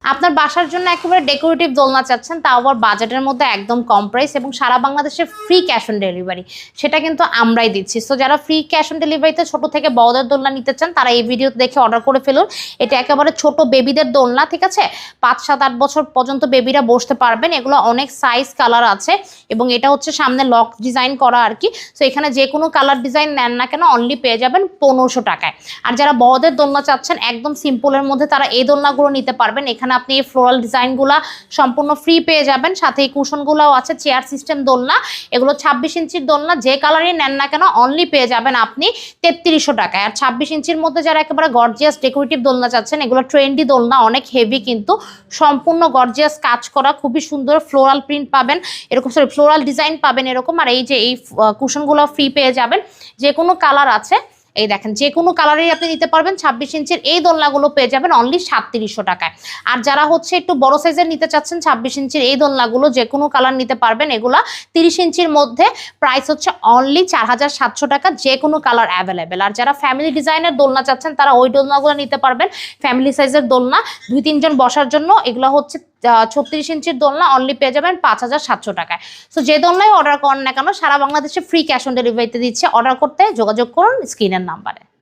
আপনার বাসার জন্য একেবারে ডেকোরেটিভ দোলনা চাচ্ছেন, তাও আবার বাজেটের মধ্যে একদম কম প্রাইস এবং সারা বাংলাদেশে ফ্রি ক্যাশ অন ডেলিভারি, সেটা কিন্তু আমরাই দিচ্ছি। সো যারা ফ্রি ক্যাশ অন ডেলিভারিতে ছোট থেকে বড়দের দোলনা নিতে চান তারা এই ভিডিও দেখে অর্ডার করে ফেলুন। এটা একেবারে ছোট বেবিদের দোলনা, ঠিক আছে? 5, 7, 8 বছর পর্যন্ত বেবিরা বসতে পারবেন। এগুলো অনেক সাইজ কালার আছে এবং এটা হচ্ছে সামনে লক ডিজাইন করা আর কি। সো এখানে যে কোনো কালার ডিজাইন নেন না কেন অনলি পেয়ে যাবেন 1500 টাকায়। আর যারা বড়দের দোলনা চাচ্ছেন একদম সিম্পলের মধ্যে তারা এই দোলনাগুলো নিতে পারবেন। এখানে আপনি এই ফ্লোরাল ডিজাইনগুলো সম্পূর্ণ ফ্রি পেয়ে যাবেন, সাথে এই কুশনগুলোও আছে। চেয়ার সিস্টেম দোলনা, এগুলো 26 ইঞ্চির দোলনা, যে কালারই নেন না কেন অনলি পেয়ে যাবেন আপনি 3300 টাকায়। আর 26 ইঞ্চির মধ্যে যারা একেবারে গর্জিয়াস ডেকোরেটিভ দোলনা চাচ্ছেন, এগুলো ট্রেন্ডি দোলনা, অনেক হেভি কিন্তু সম্পূর্ণ গর্জিয়াস কাজ করা, খুবই সুন্দর ফ্লোরাল প্রিন্ট পাবেন এরকম, সরি ফ্লোরাল ডিজাইন পাবেন এরকম। আর এই যে এই কুশনগুলো ফ্রি পেয়ে যাবেন, যে কোনো কালার আছে। এই দেখেন যে কোনো কালারেই আপনি নিতে পারবেন। 26 ইঞ্চির এই দোলনাগুলো পেয়ে যাবেন অনলি 3700 টাকায়। আর যারা হচ্ছে একটু বড় সাইজের নিতে চাচ্ছেন 26 ইঞ্চির এই দোলনাগুলো যে কোনো কালার নিতে পারবেন। এগুলা 30 ইঞ্চির মধ্যে প্রাইস হচ্ছে অনলি 4700 টাকা, যে কোনো কালার অ্যাভেলেবেল। আর যারা ফ্যামিলি ডিজাইনের দোলনা চাচ্ছেন তারা ওই দোলনাগুলো নিতে পারবেন, ফ্যামিলি সাইজের দোলনা 2-3 জন বসার জন্য। এগুলো হচ্ছে 36 ইঞ্চির দোলনা, অনলি পেয়ে যাবেন 5700 টাকায়। সো যে দোলনায় অর্ডার করেন না কেন সারা বাংলাদেশে ফ্রি ক্যাশ অন ডেলিভারিতে দিচ্ছে। অর্ডার করতে যোগাযোগ করুন স্ক্রিনের নাম্বারে।